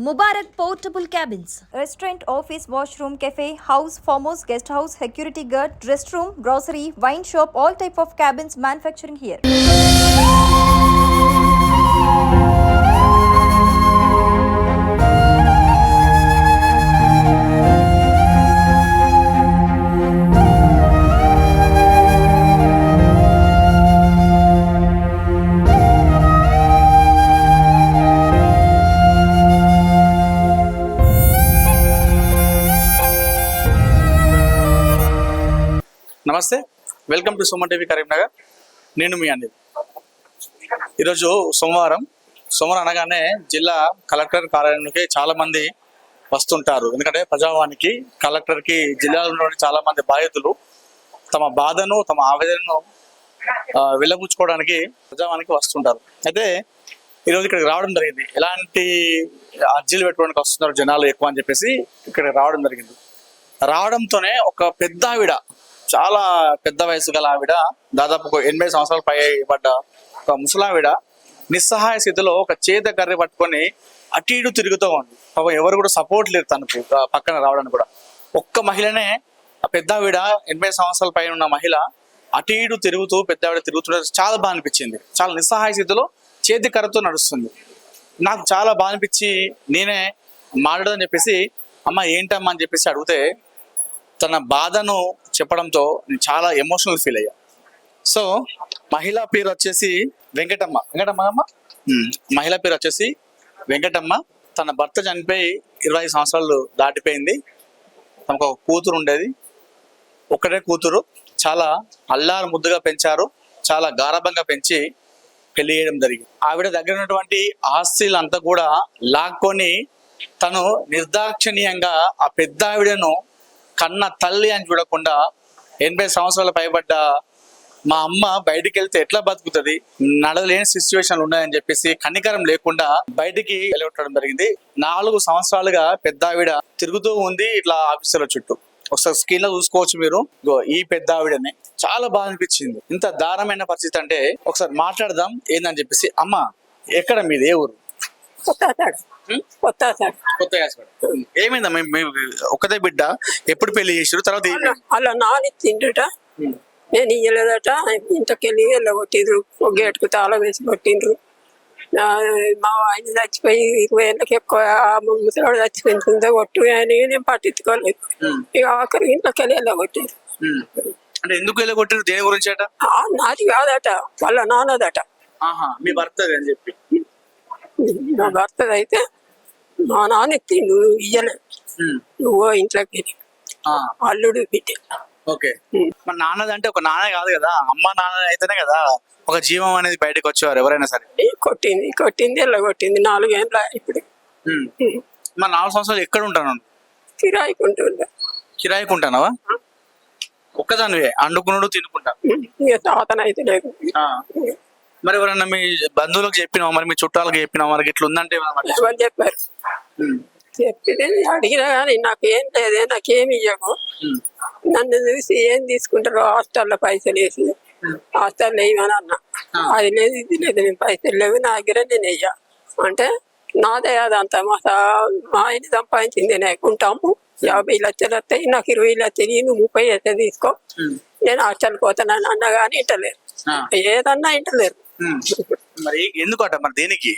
Mubarak Portable Cabins. Restaurant, office, washroom, cafe, house, farmhouse, guest house, security guard, restroom, grocery, wine shop, all type of cabins manufacturing here. నమస్తే, welcome to Suman TV Karimnagar. నేను మీ అనిల్. ఈరోజు సోమవారం అనగానే జిల్లా collector కార్యాలయానికి చాలా మంది వస్తుంటారు. ఎందుకంటే ప్రజావానికి కలెక్టర్కి జిల్లాలోని చాలా మంది బాధితులు తమ బాధను తమ ఆవేదనను వెళ్ళబుచ్చుకోవడానికి ప్రజావానికి వస్తుంటారు. అయితే ఈరోజు ఇక్కడికి రావడం జరిగింది. ఎలాంటి అర్జీలు పెట్టుకోవడానికి వస్తున్నారు జనాలు ఎక్కువ అని చెప్పేసి ఇక్కడికి రావడం జరిగింది. రావడంతోనే ఒక పెద్ద ఆవిడ, చాలా పెద్ద వయసు గల ఆవిడ, దాదాపు 80 సంవత్సరాలు పైబడ్డ ఒక ముసలావిడ నిస్సహాయ స్థితిలో ఒక చేత కర్రీ పట్టుకొని అటు ఇటు తిరుగుతూ ఉంది. పాపం ఎవరు కూడా సపోర్ట్ లేరు తనకు పక్కన రావడానికి కూడా. ఒక్క మహిళనే, ఆ పెద్ద ఆవిడ 80 సంవత్సరాల పైన ఉన్న మహిళ అటు ఇటు తిరుగుతూ పెద్ద ఆవిడ తిరుగుతుంటే చాలా బాగా అనిపించింది. చాలా నిస్సహాయ స్థితిలో చేతి కర్రతో నడుస్తుంది. నాకు చాలా బాగా అనిపించి నేనే మాట్లాడదని చెప్పేసి, అమ్మ ఏంటమ్మా అని చెప్పేసి అడిగితే తన బాధను చెప్పడంతో నేను చాలా ఎమోషనల్ ఫీల్ అయ్యా. సో మహిళ పేరు వచ్చేసి వెంకటమ్మ. మహిళ పేరు వచ్చేసి వెంకటమ్మ. తన భర్త చనిపోయి 20 సంవత్సరాలు దాటిపోయింది. తనకు ఒక కూతురు ఉండేది, ఒక్కటే కూతురు. చాలా అల్లారు ముద్దుగా పెంచారు, చాలా గారాబంగా పెంచి పెళ్లి చేయడం జరిగింది. ఆవిడ దగ్గర ఉన్నటువంటి ఆస్తులంతా కూడా లాక్కొని తను నిర్దాక్షిణ్యంగా ఆ పెద్ద ఆవిడను కన్న తల్లి అని చూడకుండా 80 సంవత్సరాలు పైబడ్డ మా అమ్మ బయటికి వెళ్తే ఎట్లా బతుకుతుంది, నడలేని సిచ్యువేషన్లు ఉన్నాయని చెప్పేసి కనికరం లేకుండా బయటికి వెళ్ళగొట్టడం జరిగింది. 4 సంవత్సరాలుగా పెద్ద ఆవిడ తిరుగుతూ ఉంది ఇట్లా ఆఫీసుల చుట్టూ. ఒకసారి స్క్రీన్ లో చూసుకోవచ్చు మీరు. ఈ పెద్ద ఆవిడని చాలా బాగా అనిపించింది. ఇంత దారుణమైన పరిస్థితి అంటే ఒకసారి మాట్లాడదాం ఏందని చెప్పేసి. అమ్మ ఎక్కడ మీది, ఏ ఊరు? ఏమైందమ్మా? ఒక్కదే బిడ్డ, ఎప్పుడు పెళ్లి చేసారు? తర్వాత అలా నాని తిండుట నేను ఇయ్యలేదట. ఇంతకెళ్ళి వెళ్ళగొట్టిండ్రు, గేటుకు తాళం వేసి కొట్టిండ్రు. మా ఆయన చచ్చిపోయి 20 ఏళ్ళకి ఎక్కువ ముసలాడు చచ్చిపోయింది కొట్టు అని నేను పట్టించుకోలేదు. ఇక ఆఖరి ఇంట్లోకి వెళ్ళి వెళ్ళగొట్టిండ్రు. అంటే ఎందుకు వెళ్ళగొట్టారు? దేని గురించి అట? నాది కాదట, వాళ్ళ నాన్నదట. మీ భర్త అని చెప్పి. నా భర్తది అయితే మా నాన్న తిండు ఇయ్యలేదు. నువ్వు ఇంట్లోకి అల్లుడు బిడ్డ. ఓకే, మన నాన్నది అంటే ఒక నాన్న కాదు కదా, అమ్మ నాన్న అయితేనే కదా ఒక జీవం అనేది బయటకు వచ్చేవారు ఎవరైనా సరే. కొట్టింది ఎలా కొట్టింది 4 ఏళ్ళ. ఇప్పుడు మన 4 సంవత్సరాలు ఎక్కడ ఉంటాను? కిరాయికుంటానావా? ఒక్కదానివే అండుకున్నాడు తినుకుంటా? ఇక తాతనైతే లేదు. మరి ఎవరన్నా మీ బంధువులకు చెప్పినావు, మరి మీ చుట్టాలకు చెప్పినావు, మరి ఇట్లా ఉందంటే వాళ్ళు చెప్పారు. చెప్పితే అడిగినా కానీ నాకేం లేదే, నాకేమి ఇయ్యకు. నన్ను చూసి ఏం తీసుకుంటారు, హాస్టల్లో పైసలు వేసి హాస్టల్లో వేయమని అన్నా. అది లేదు ఇది లేదు, నేను పైసలు లేవు నా దగ్గర, నేను వెయ్యా అంటే నాదే అదంతా మా ఆయన సంపాదించింది నేకుంటాము. 50 లక్షలు వస్తాయి, నాకు 20 లక్షలు, నువ్వు 30 లక్షలు తీసుకో, నేను హాస్టల్కి పోతానని అన్నా కానీ ఇంటలేరు. ఏదన్నా ఇంటలేరు. మరి ఎందుకట? మరి దేనికి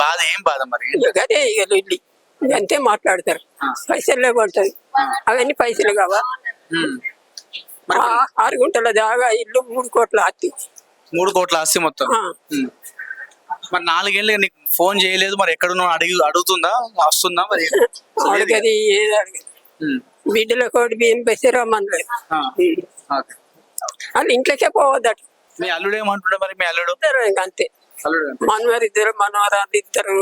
బాధ? ఏం బాధ మరి? అదే ఇక ఇల్లు అంతే మాట్లాడతారు. పైసలు లేకుంటది, అవన్నీ పైసలు కావా? 6 గుంటల జాగా ఇల్లు, 3 కోట్ల ఆస్తి. 3 కోట్ల ఆస్తి మొత్తం. మరి 4 ఏళ్ళకి నీకు ఫోన్ చేయలేదు, మరి ఎక్కడున్నా అడుగుతుందా, వస్తుందా? మరి అడిగది ఏది అడిగదు. బిడ్డల కోటి బియ్యం పెసి రమ్మనలేదు. వాళ్ళు ఇంట్లోకే పోవద్దట. మీ అల్లుడు ఏమంటుండే మరి? మీ అల్లుడు అంతే, మనవారిద్దరు మనవరాలు ఇద్దరు,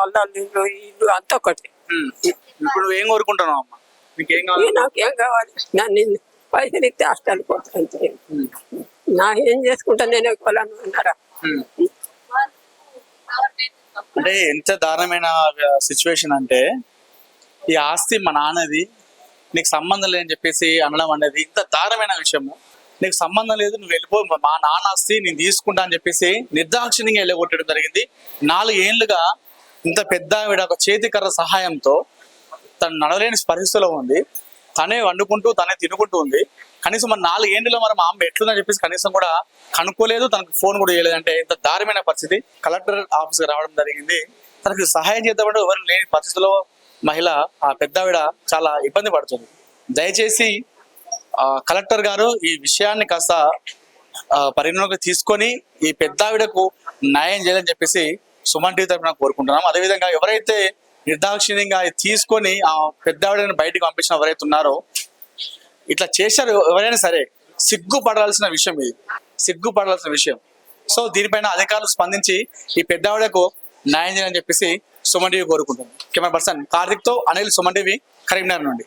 అల్లు ఇల్లు అంతా ఒకటి. ఇప్పుడు ఏం కోరుకుంటున్నావు అమ్మ? నీకేం కావాలి? నాకేం కావాలి? నన్ను పైసలు ఇస్తే హాస్టల్ పోతాను. నాకేం చేసుకుంటాను నేను ఎక్కువలను అన్నారా? అంటే ఎంత దారుణమైన సిచ్యువేషన్ అంటే, ఈ ఆస్తి మా నాన్నది, నీకు సంబంధం లేదని చెప్పేసి అనడం అనేది ఇంత దారుణమైన విషయము. నీకు సంబంధం లేదు, నువ్వు వెళ్ళిపో, మా నాన్న ఆస్తి నేను తీసుకుంటా అని చెప్పేసి నిర్దాక్షిణ్యంగా వెళ్ళగొట్టడం జరిగింది. 4 ఏళ్ళుగా ఇంత పెద్ద ఆవిడ ఒక చేతికర్ర సహాయంతో తను నడవలేని పరిస్థితిలో ఉంది, తనే వండుకుంటూ తనే తినుకుంటూ ఉంది. కనీసం మన 4 ఏండ్లలో మరి మా అమ్మ ఎట్లుందని చెప్పేసి కనీసం కూడా కనుక్కోలేదు, తనకు ఫోన్ కూడా చేయలేదు. అంటే ఇంత దారుణమైన పరిస్థితి. కలెక్టర్ ఆఫీస్కి రావడం జరిగింది, తనకి సహాయం చేద్దామంటే ఎవరు లేని పరిస్థితిలో మహిళ ఆ పెద్ద ఆవిడ చాలా ఇబ్బంది పడుతుంది. దయచేసి కలెక్టర్ గారు ఈ విషయాన్ని కాస్త పరిగణలోకి తీసుకొని ఈ పెద్ద ఆవిడకు న్యాయం చేయాలని చెప్పేసి సుమన్ టీవీ తరఫున కోరుకుంటున్నాం. అదేవిధంగా ఎవరైతే నిర్దాక్షిణ్యంగా తీసుకొని ఆ పెద్ద ఆవిడని బయటికి పంపించిన ఎవరైతే ఉన్నారో, ఇట్లా చేశారు ఎవరైనా సరే సిగ్గుపడాల్సిన విషయం, ఇది సిగ్గుపడాల్సిన విషయం. సో దీనిపైన అధికారులు స్పందించి ఈ పెద్ద ఆవిడకు న్యాయం చేయాలని చెప్పేసి సుమన్ టీవీ కోరుకుంటుంది. కెమెరా పర్సన్ కార్తిక్ తో అనిల్, సుమన్ టీవీ, కరీంనగర్ నుండి.